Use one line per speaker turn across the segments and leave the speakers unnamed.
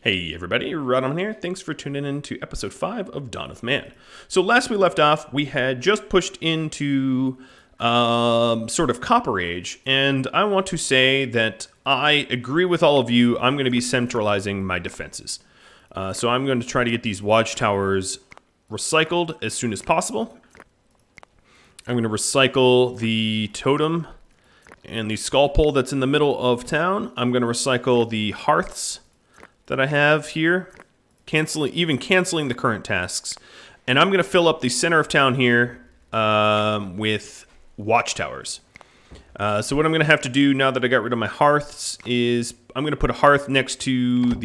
Hey everybody, Rhadamant here. Thanks for tuning in to episode 5 of Dawn of Man. So last we left off, we had just pushed into sort of Copper Age, and I want to say that I agree with all of you. I'm going to be centralizing my defenses. So I'm going to try to get these watchtowers recycled as soon as possible. I'm going to recycle the totem and the skull pole that's in the middle of town. I'm going to recycle the hearths that I have here, even canceling the current tasks. And I'm going to fill up the center of town here with watchtowers. So what I'm going to have to do now that I got rid of my hearths is I'm going to put a hearth next to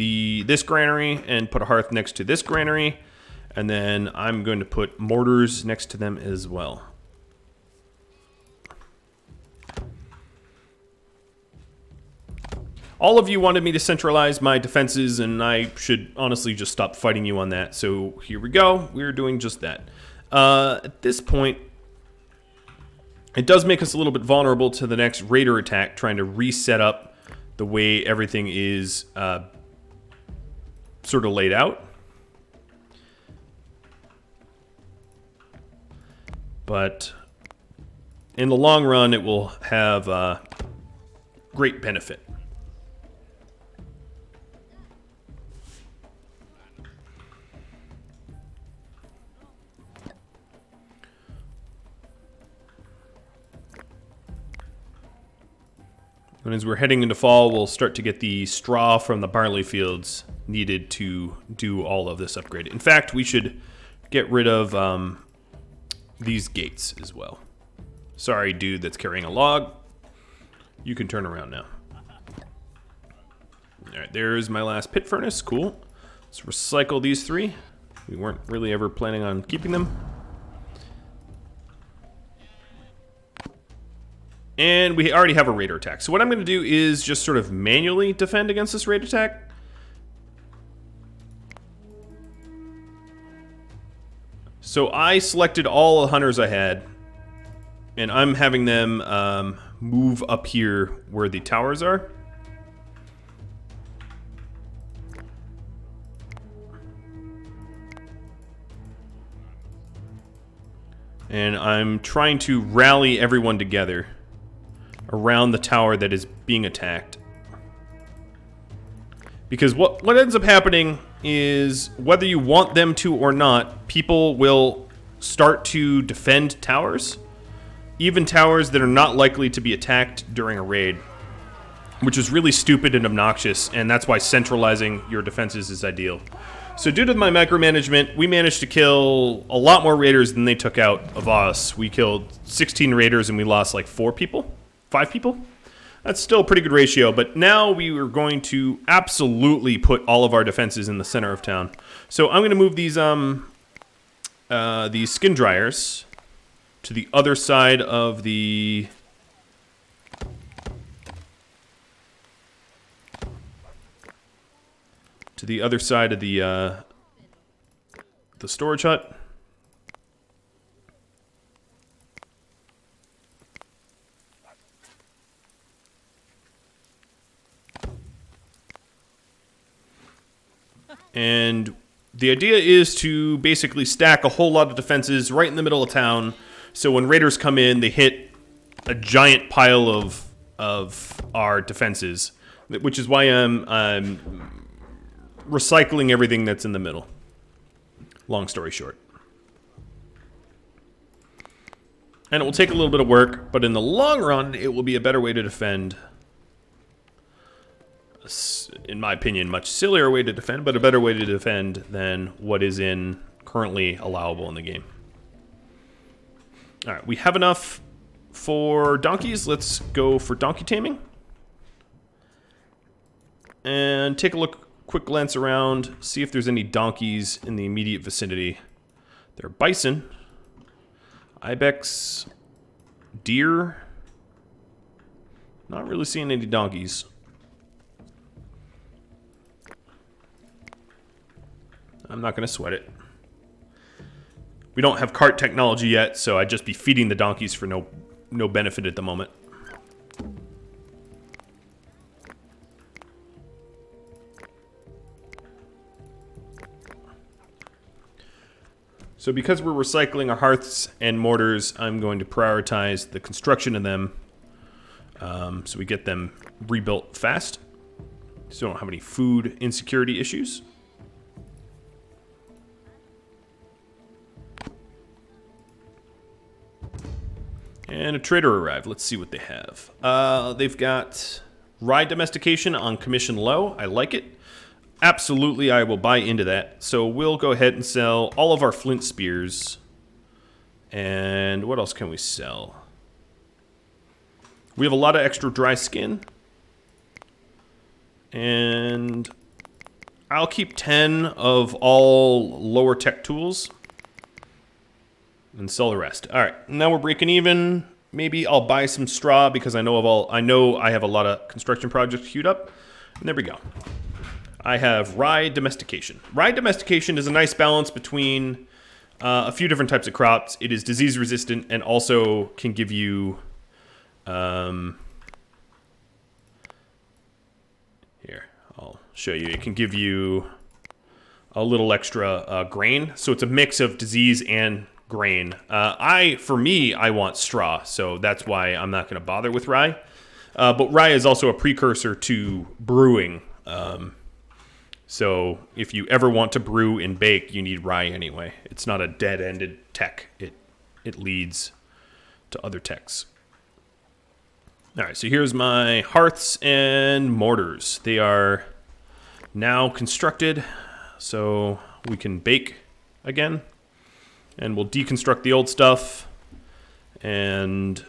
this granary and put a hearth next to this granary. And then I'm going to put mortars next to them as well. All of you wanted me to centralize my defenses, and I should honestly just stop fighting you on that. So here we go. We're doing just that. At this point, it does make us a little bit vulnerable to the next raider attack, trying to reset up the way everything is sort of laid out. But in the long run, it will have great benefit. And as we're heading into fall, we'll start to get the straw from the barley fields needed to do all of this upgrade. In fact, we should get rid of these gates as well. Sorry, dude that's carrying a log. You can turn around now. All right, there's my last pit furnace. Cool. Let's recycle these 3. We weren't really ever planning on keeping them. And we already have a raider attack. So what I'm going to do is just sort of manually defend against this raid attack. So I selected all the hunters I had, and I'm having them move up here where the towers are. And I'm trying to rally everyone together around the tower that is being attacked. Because what ends up happening is, whether you want them to or not, people will start to defend towers. Even towers that are not likely to be attacked during a raid. Which is really stupid and obnoxious, and that's why centralizing your defenses is ideal. So due to my micromanagement, we managed to kill a lot more raiders than they took out of us. We killed 16 raiders and we lost like 4 people. 5 people? That's still a pretty good ratio, but now we are going to absolutely put all of our defenses in the center of town. So I'm going to move these skin dryers to the other side of the storage hut. And the idea is to basically stack a whole lot of defenses right in the middle of town, so when raiders come in, they hit a giant pile of our defenses, which is why I'm recycling everything that's in the middle. Long story short. And it will take a little bit of work, but in the long run, it will be a better way to defend. In my opinion, much sillier way to defend, but a better way to defend than what is currently allowable in the game. All right, we have enough for donkeys. Let's go for donkey taming. And take a quick glance around, see if there's any donkeys in the immediate vicinity. There are bison, ibex, deer. Not really seeing any donkeys. I'm not going to sweat it. We don't have cart technology yet, so I'd just be feeding the donkeys for no benefit at the moment. So because we're recycling our hearths and mortars, I'm going to prioritize the construction of them so we get them rebuilt fast. So we don't have any food insecurity issues. And a trader arrived. Let's see what they have. They've got rye domestication on commission low. I like it. Absolutely, I will buy into that. So we'll go ahead and sell all of our flint spears. And what else can we sell? We have a lot of extra dry skin. And I'll keep 10 of all lower tech tools. And sell the rest. All right, now we're breaking even. Maybe I'll buy some straw because I know I have a lot of construction projects queued up. And there we go. I have rye domestication. Rye domestication is a nice balance between a few different types of crops. It is disease resistant and also can give you here, I'll show you. It can give you a little extra grain. So it's a mix of disease and grain. For me, I want straw, so that's why I'm not going to bother with rye. But rye is also a precursor to brewing. So if you ever want to brew and bake, you need rye anyway. It's not a dead-ended tech. It leads to other techs. All right, so here's my hearths and mortars. They are now constructed, so we can bake again. And we'll deconstruct the old stuff. And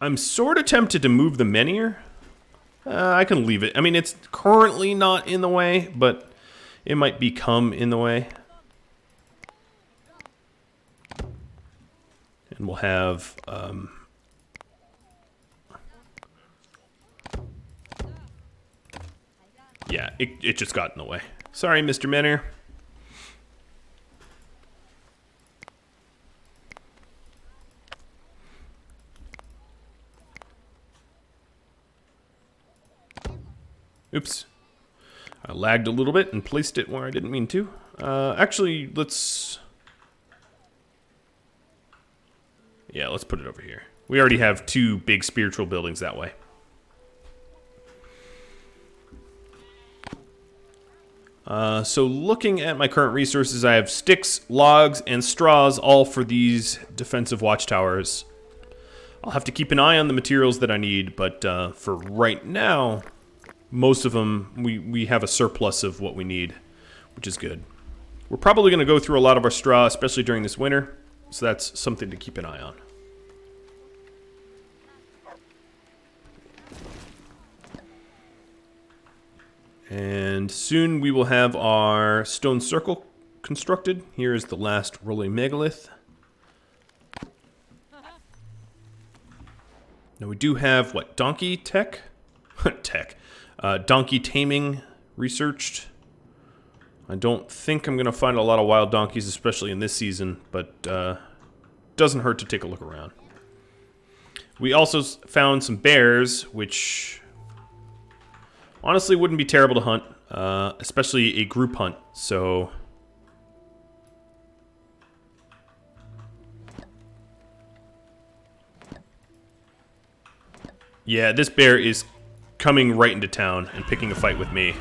I'm sort of tempted to move the menhir. I can leave it. I mean, it's currently not in the way, but it might become in the way. And we'll have... yeah, it just got in the way. Sorry, Mr. Menhir. Oops. I lagged a little bit and placed it where I didn't mean to. Actually, let's put it over here. We already have two big spiritual buildings that way. So looking at my current resources, I have sticks, logs, and straws, all for these defensive watchtowers. I'll have to keep an eye on the materials that I need, but for right now... most of them, we have a surplus of what we need, which is good. We're probably going to go through a lot of our straw, especially during this winter, so that's something to keep an eye on. And soon we will have our stone circle constructed. Here is the last rolling megalith. Now we do have, what, donkey tech? Tech. Donkey taming researched. I don't think I'm going to find a lot of wild donkeys, especially in this season, but doesn't hurt to take a look around. We also found some bears, which honestly wouldn't be terrible to hunt, especially a group hunt, so... yeah, this bear is coming right into town and picking a fight with me.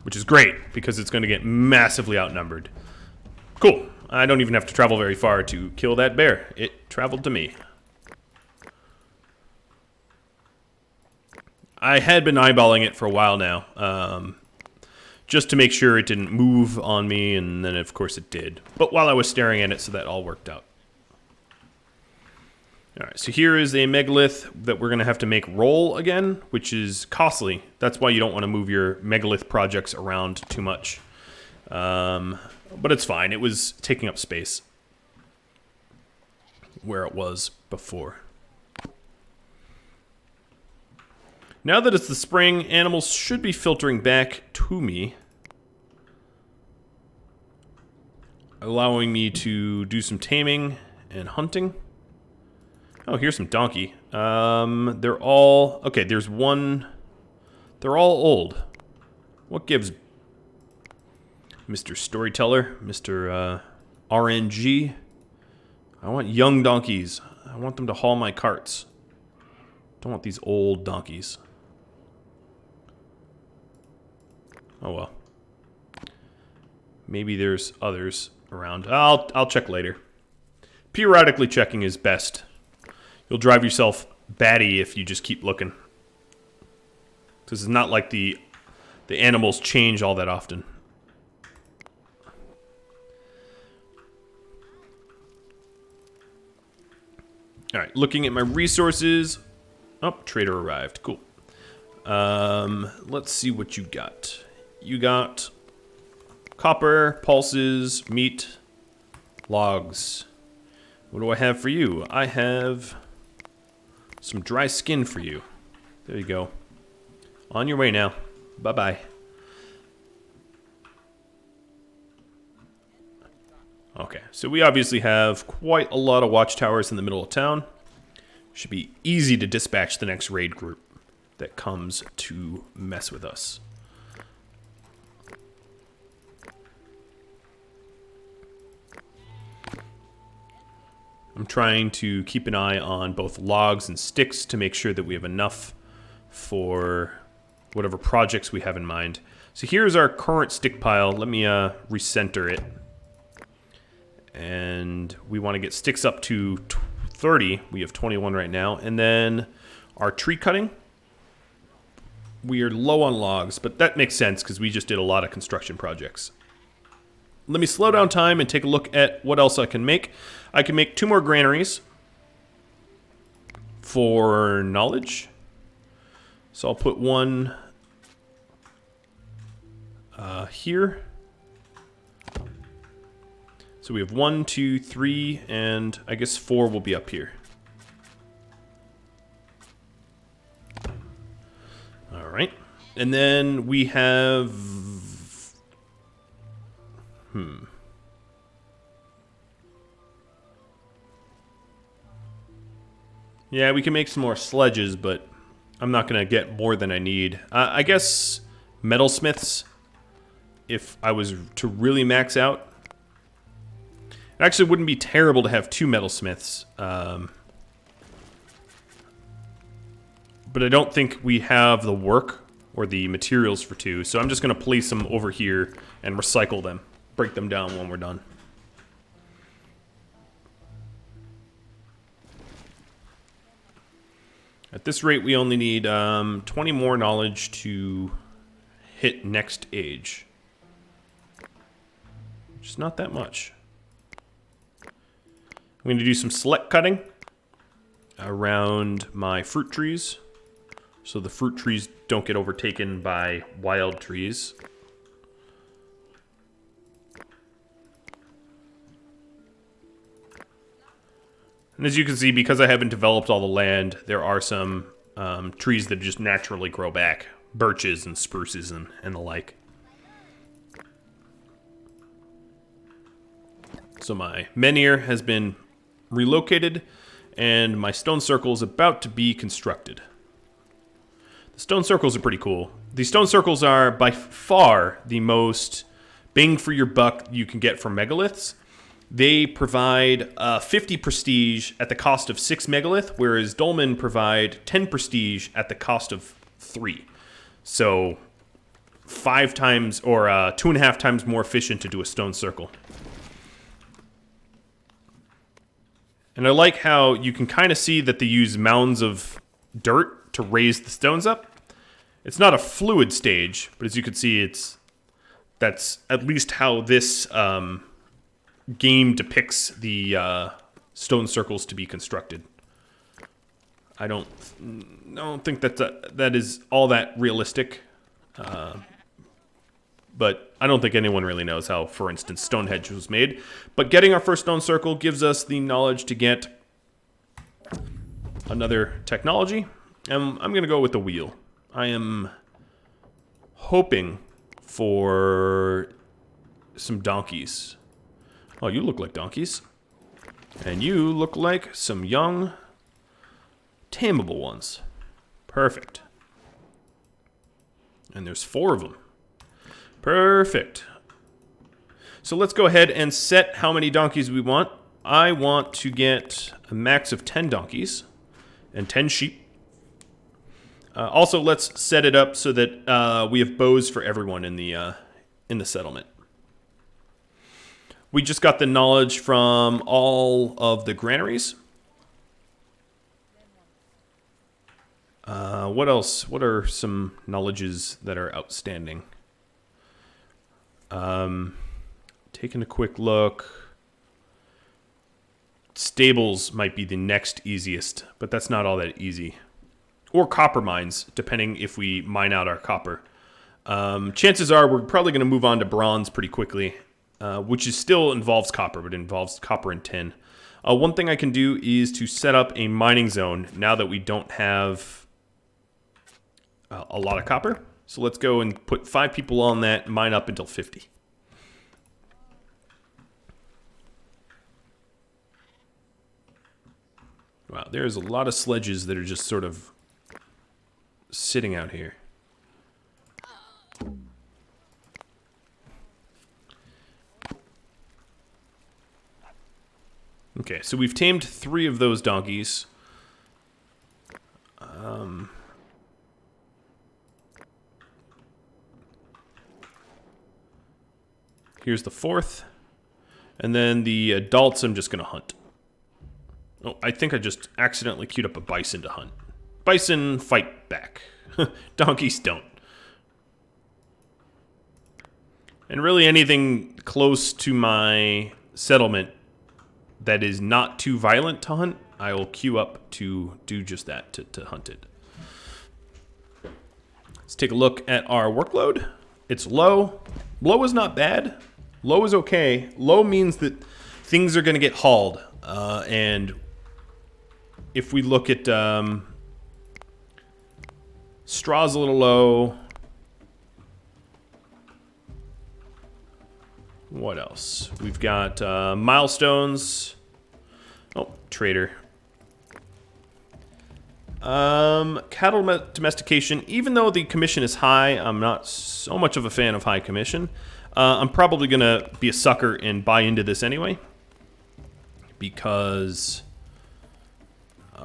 Which is great, because it's going to get massively outnumbered. Cool. I don't even have to travel very far to kill that bear. It traveled to me. I had been eyeballing it for a while now. Just to make sure it didn't move on me, and then of course it did. But while I was staring at it, so that all worked out. Alright, so here is a megalith that we're going to have to make roll again, which is costly. That's why you don't want to move your megalith projects around too much. But it's fine. It was taking up space where it was before. Now that it's the spring, animals should be filtering back to me, allowing me to do some taming and hunting. Oh, here's some donkey. They're all... okay, there's one... they're all old. What gives? Mr. Storyteller, Mr. RNG. I want young donkeys. I want them to haul my carts. Don't want these old donkeys. Oh well. Maybe there's others around. I'll check later. Periodically checking is best. You'll drive yourself batty if you just keep looking. Because it's not like the animals change all that often. Alright, looking at my resources. Oh, trader arrived. Cool. Let's see what you got. You got copper, pulses, meat, logs. What do I have for you? I have some dry skin for you. There you go. On your way now. Bye-bye. Okay, so we obviously have quite a lot of watchtowers in the middle of town. Should be easy to dispatch the next raid group that comes to mess with us. I'm trying to keep an eye on both logs and sticks to make sure that we have enough for whatever projects we have in mind. So here's our current stick pile. Let me recenter it. And we want to get sticks up to 30. We have 21 right now. And then our tree cutting. We are low on logs, but that makes sense because we just did a lot of construction projects. Let me slow down time and take a look at what else I can make. I can make 2 more granaries for knowledge. So I'll put one here. So we have 1, 2, 3, and I guess 4 will be up here. All right. And then we have... Yeah, we can make some more sledges, but I'm not going to get more than I need. I guess metalsmiths, if I was to really max out. It actually wouldn't be terrible to have 2 metalsmiths. But I don't think we have the work or the materials for 2, so I'm just going to place them over here and recycle them. Break them down when we're done. At this rate, we only need 20 more knowledge to hit next age. Which is not that much. I'm going to do some select cutting around my fruit trees, so the fruit trees don't get overtaken by wild trees. And as you can see, because I haven't developed all the land, there are some trees that just naturally grow back. Birches and spruces and the like. So my menhir has been relocated, and my stone circle is about to be constructed. The stone circles are pretty cool. The stone circles are by far the most bang for your buck you can get from megaliths. They provide 50 prestige at the cost of 6 megalith, whereas dolmen provide 10 prestige at the cost of 3. So 5 times or 2.5 times more efficient to do a stone circle. And I like how you can kind of see that they use mounds of dirt to raise the stones up. It's not a fluid stage, but as you can see, that's at least how this game depicts the stone circles to be constructed. I don't think that is all that realistic, but I don't think anyone really knows how, for instance, Stonehenge was made. But getting our first stone circle gives us the knowledge to get another technology, and I'm going to go with the wheel. I am hoping for some donkeys. Oh, you look like donkeys. And you look like some young, tameable ones. Perfect. And there's 4 of them. Perfect. So let's go ahead and set how many donkeys we want. I want to get a max of 10 donkeys and 10 sheep. Also, let's set it up so that we have bows for everyone in the settlement. We just got the knowledge from all of the granaries. What else? What are some knowledges that are outstanding? Taking a quick look. Stables might be the next easiest, but that's not all that easy. Or copper mines, depending if we mine out our copper. Chances are we're probably going to move on to bronze pretty quickly, which is still involves copper, but it involves copper and tin. One thing I can do is to set up a mining zone now that we don't have a lot of copper. So let's go and put 5 people on that, mine up until 50. Wow, there's a lot of sledges that are just sort of sitting out here. Okay, so we've tamed 3 of those donkeys. Here's the 4th. And then the adults I'm just going to hunt. Oh, I think I just accidentally queued up a bison to hunt. Bison fight back. Donkeys don't. And really anything close to my settlement that is not too violent to hunt, I will queue up to do just that, to hunt it. Let's take a look at our workload. It's low. Low is not bad. Low is okay. Low means that things are going to get hauled. And if we look at straw's a little low. What else? We've got milestones. Oh, trader. Cattle domestication. Even though the commission is high, I'm not so much of a fan of high commission. I'm probably going to be a sucker and buy into this anyway. Because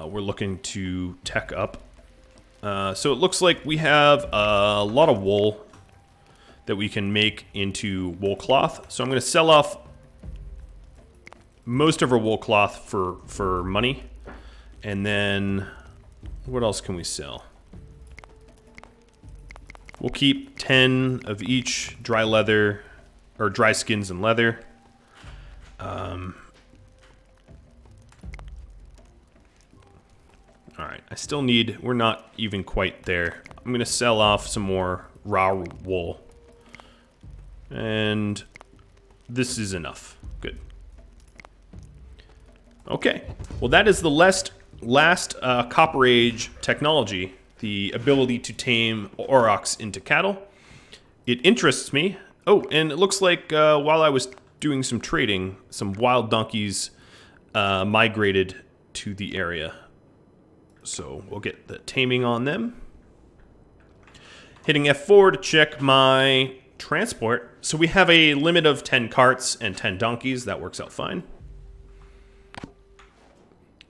we're looking to tech up. So it looks like we have a lot of wool that we can make into wool cloth. So I'm going to sell off most of our wool cloth for money. And then what else can we sell? We'll keep 10 of each dry leather, or dry skins and leather. Alright, I still need, we're not even quite there. I'm going to sell off some more raw wool. And this is enough. Good. Okay, well that is the last Copper Age technology, the ability to tame aurochs into cattle. It interests me. Oh, and it looks like while I was doing some trading, some wild donkeys migrated to the area. So we'll get the taming on them. Hitting F4 to check my transport. So we have a limit of 10 carts and 10 donkeys. That works out fine.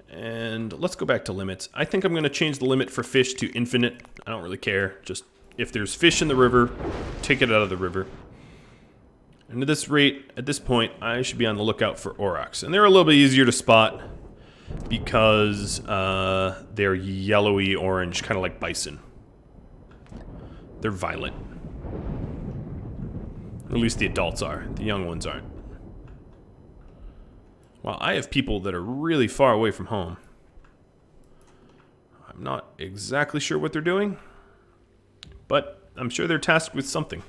And let's go back to limits. I think I'm going to change the limit for fish to infinite. I don't really care. Just if there's fish in the river, take it out of the river. And at this rate, at this point, I should be on the lookout for aurochs. And they're a little bit easier to spot because they're yellowy orange, kind of like bison. They're violent. Or at least the adults are. The young ones aren't. Wow, I have people that are really far away from home. I'm not exactly sure what they're doing, but I'm sure they're tasked with something.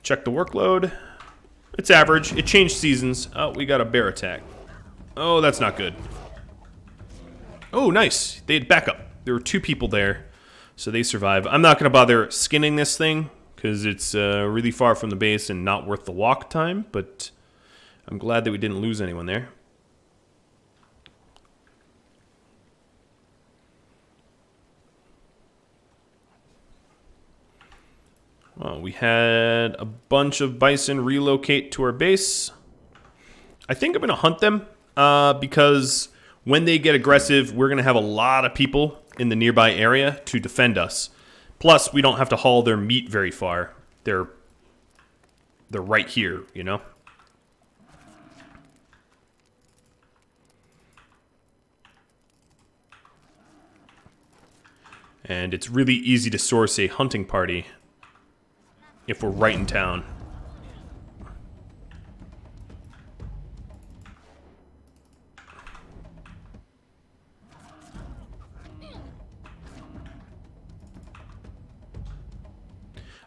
Check the workload. It's average. It changed seasons. Oh, we got a bear attack. Oh, that's not good. Oh, nice. They had backup. There were 2 people there, so they survive. I'm not going to bother skinning this thing because it's really far from the base and not worth the walk time, but I'm glad that we didn't lose anyone there. Well, we had a bunch of bison relocate to our base. I think I'm going to hunt them because when they get aggressive, we're going to have a lot of people in the nearby area to defend us. Plus, we don't have to haul their meat very far. They're right here, you know? And it's really easy to source a hunting party if we're right in town.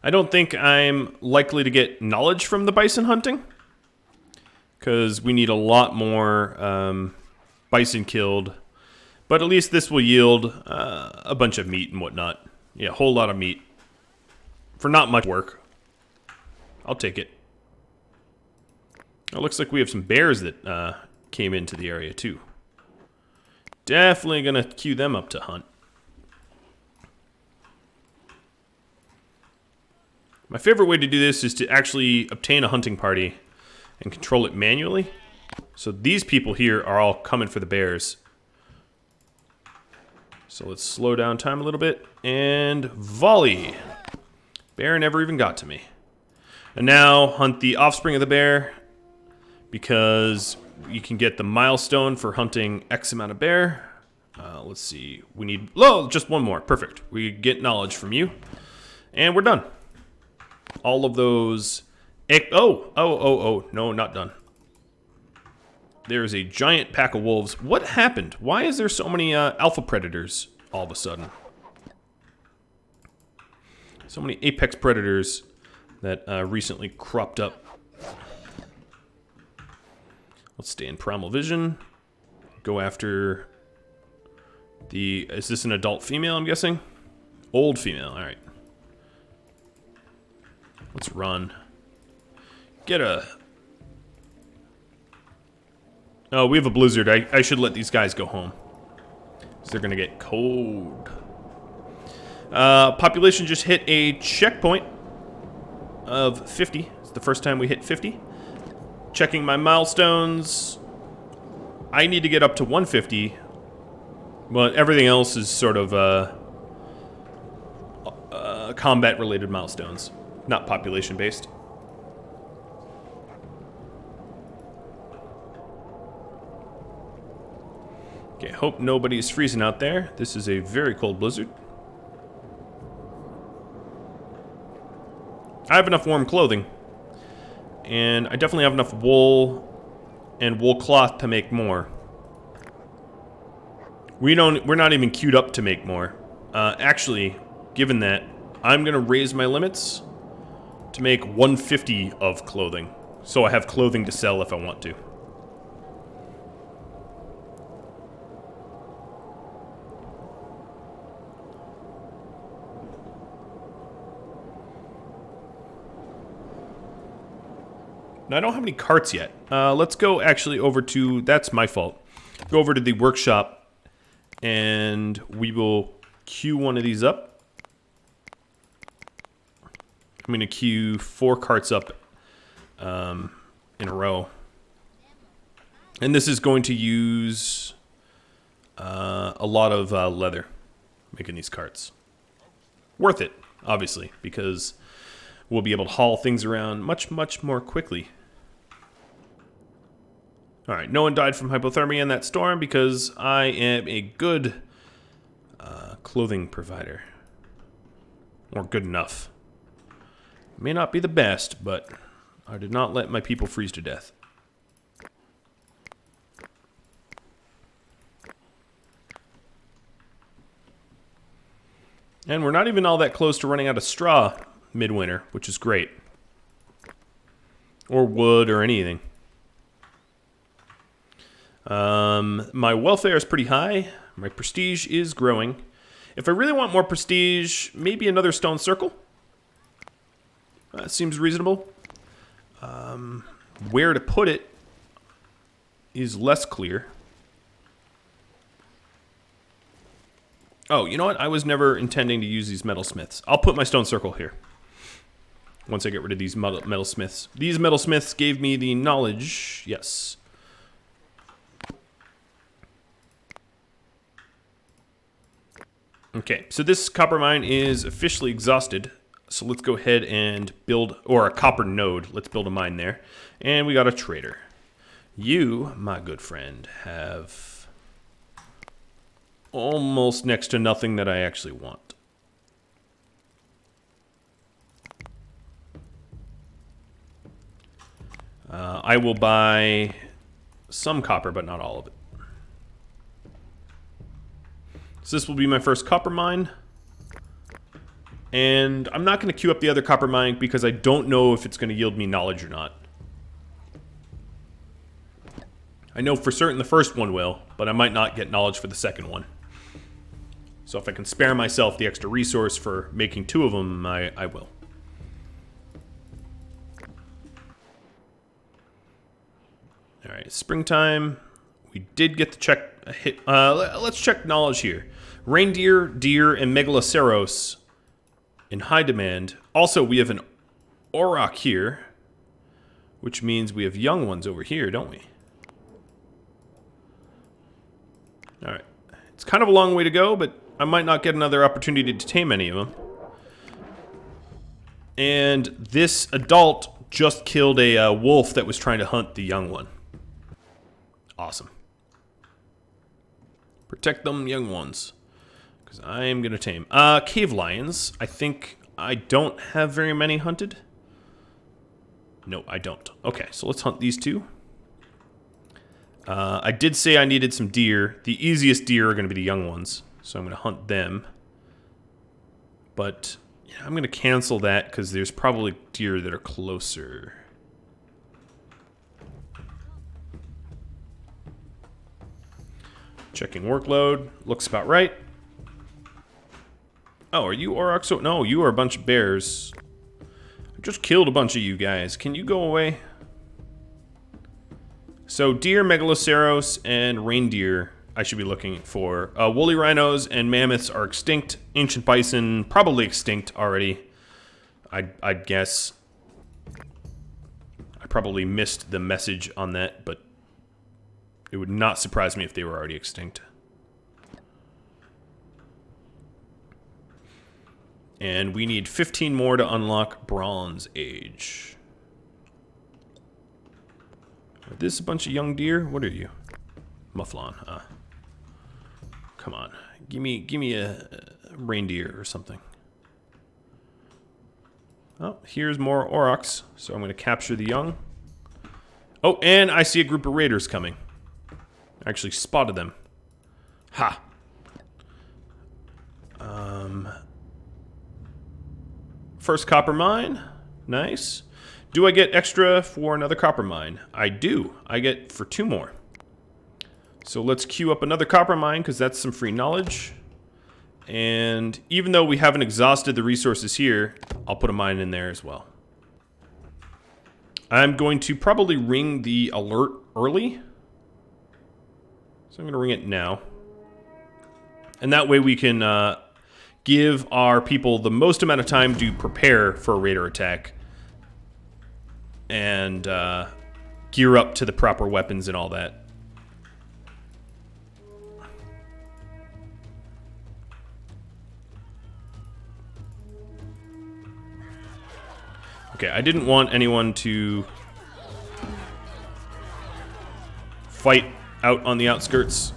I don't think I'm likely to get knowledge from the bison hunting, because we need a lot more bison killed. But at least this will yield a bunch of meat and whatnot. Yeah, a whole lot of meat. For not much work. I'll take it. It looks like we have some bears that came into the area too. Definitely gonna queue them up to hunt. My favorite way to do this is to actually obtain a hunting party and control it manually. So these people here are all coming for the bears. So let's slow down time a little bit and volley. Bear never even got to me. And now hunt the offspring of the bear because you can get the milestone for hunting X amount of bear. Let's see. We need just one more. Perfect. We get knowledge from you. And we're done. All of those... Oh, no, not done. There's a giant pack of wolves. What happened? Why is there so many alpha predators all of a sudden? So many apex predators that recently cropped up. Let's stay in primal vision. Go after the... Is this an adult female, I'm guessing? Old female, alright. Let's run. Get a... Oh, we have a blizzard. I should let these guys go home. Because they're going to get cold. Population just hit a checkpoint of 50. It's the first time we hit 50. Checking my milestones. I need to get up to 150. But everything else is sort of combat-related milestones. Not population-based. Okay, hope nobody's freezing out there. This is a very cold blizzard. I have enough warm clothing. And I definitely have enough wool and wool cloth to make more. We're not even queued up to make more. Actually, given that, I'm gonna raise my limits to make 150 of clothing. So I have clothing to sell if I want to. Now, I don't have any carts yet. Let's go actually over to... That's my fault. Go over to the workshop, and we will queue one of these up. I'm going to queue 4 carts up in a row. And this is going to use a lot of leather, making these carts. Worth it, obviously, because we'll be able to haul things around much, much more quickly. Alright, no one died from hypothermia in that storm because I am a good clothing provider. Or good enough. May not be the best, but I did not let my people freeze to death. And we're not even all that close to running out of straw midwinter, which is great. Or wood or anything. My welfare is pretty high. My prestige is growing. If I really want more prestige, maybe another stone circle. Seems reasonable. Where to put it is less clear. Oh, you know what? I was never intending to use these metalsmiths. I'll put my stone circle here. once I get rid of these metalsmiths. These metalsmiths gave me the knowledge. Yes. Okay, so this copper mine is officially exhausted. So let's go ahead and build, or a copper node. Let's build a mine there. And we got a trader. You, my good friend, have almost next to nothing that I actually want. I will buy some copper, but not all of it. So this will be my first copper mine. And I'm not going to queue up the other copper mine because I don't know if it's going to yield me knowledge or not. I know for certain the first one will, but I might not get knowledge for the second one. So if I can spare myself the extra resource for making 2 of them, I will. Alright, springtime. We did get the check hit. Let's check knowledge here. Reindeer, deer, and megaloceros in high demand. Also, we have an auroch here, which means we have young ones over here, don't we? Alright. It's kind of a long way to go, but I might not get another opportunity to tame any of them. And this adult just killed a wolf that was trying to hunt the young one. Awesome. Protect them young ones. Because I am going to tame. Cave lions. I think I don't have very many hunted. No, I don't. Okay, so let's hunt these 2. I did say I needed some deer. The easiest deer are going to be the young ones. So I'm going to hunt them. But yeah, I'm going to cancel that because there's probably deer that are closer. Checking workload. Looks about right. Oh, are you aurochs? Oh, no, you are a bunch of bears. I just killed a bunch of you guys. Can you go away? So deer, megaloceros, and reindeer I should be looking for. Woolly rhinos and mammoths are extinct. Ancient bison, probably extinct already. I'd guess. I probably missed the message on that, but it would not surprise me if they were already extinct. And we need 15 more to unlock Bronze Age. Are this a bunch of young deer? What are you? Mufflon. Come on. Give me a reindeer or something. Oh, here's more aurochs. So I'm going to capture the young. Oh, and I see a group of raiders coming. I actually spotted them. Ha! First copper mine. Nice. Do I get extra for another copper mine? I do. I get for 2 more. So let's queue up another copper mine because that's some free knowledge. And even though we haven't exhausted the resources here, I'll put a mine in there as well. I'm going to probably ring the alert early. So I'm going to ring it now. And that way we can give our people the most amount of time to prepare for a raider attack. And gear up to the proper weapons and all that. Okay, I didn't want anyone to fight out on the outskirts.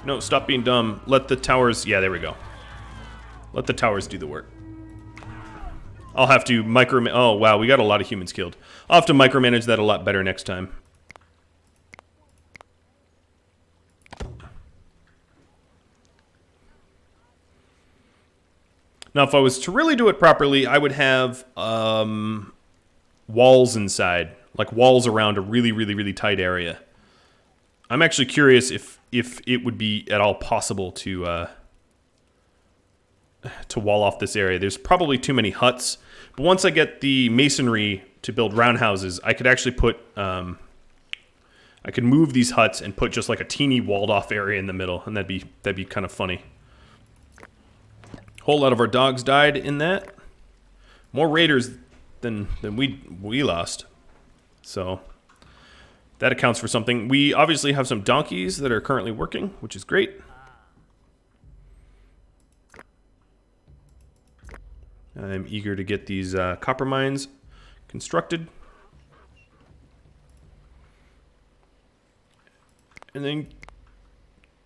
No, stop being dumb. Let the towers... Yeah, there we go. Let the towers do the work. I'll have to oh, wow, we got a lot of humans killed. I'll have to micromanage that a lot better next time. Now, if I was to really do it properly, I would have walls inside. Like walls around a really, really, really tight area. I'm actually curious if it would be at all possible to wall off this area. There's probably too many huts. But once I get the masonry to build roundhouses, I could actually put... I could move these huts and put just like a teeny walled off area in the middle. And that'd be kind of funny. Whole lot of our dogs died in that. more raiders than we lost. So that accounts for something. We obviously have some donkeys that are currently working, which is great. I'm eager to get these copper mines constructed. And then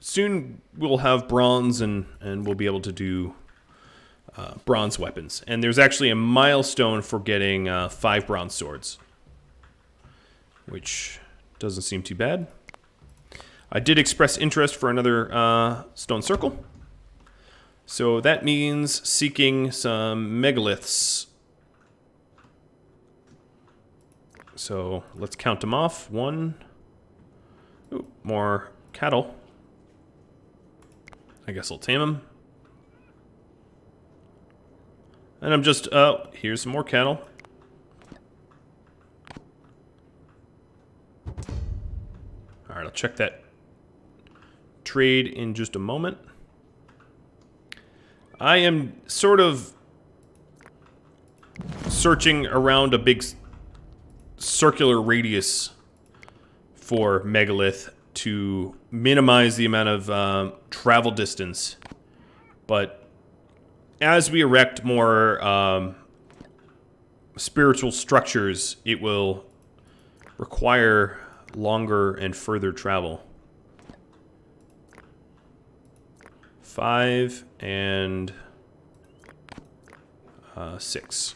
soon we'll have bronze and we'll be able to do bronze weapons. And there's actually a milestone for getting 5 bronze swords, which doesn't seem too bad. I did express interest for another stone circle. So that means seeking some megaliths. So let's count them off. 1. Ooh, more cattle. I guess I'll tame them. And I'm just, here's some more cattle. Alright, I'll check that trade in just a moment. I am sort of searching around a big circular radius for megalith to minimize the amount of travel distance. But as we erect more spiritual structures, it will require longer and further travel. 5 and 6.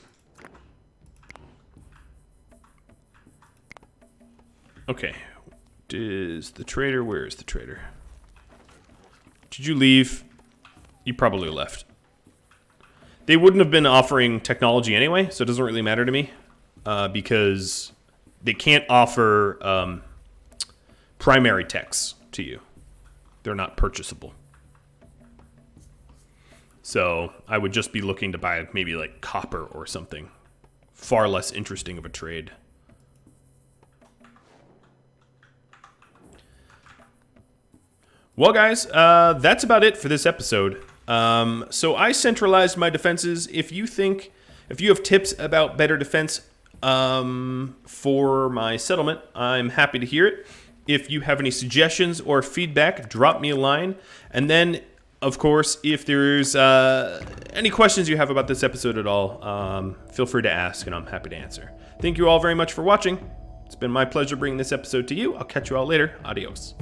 Okay. Is the trader? Where is the trader? Did you leave? You probably left. They wouldn't have been offering technology anyway, so it doesn't really matter to me because they can't offer primary techs to you. They're not purchasable. So I would just be looking to buy maybe like copper or something. Far less interesting of a trade. Well, guys, that's about it for this episode. So I centralized my defenses. If you have tips about better defense for my settlement, I'm happy to hear it. If you have any suggestions or feedback, drop me a line. And then, of course, if there's any questions you have about this episode at all, feel free to ask, and I'm happy to answer. Thank you all very much for watching. It's been my pleasure bringing this episode to you. I'll catch you all later. Adios.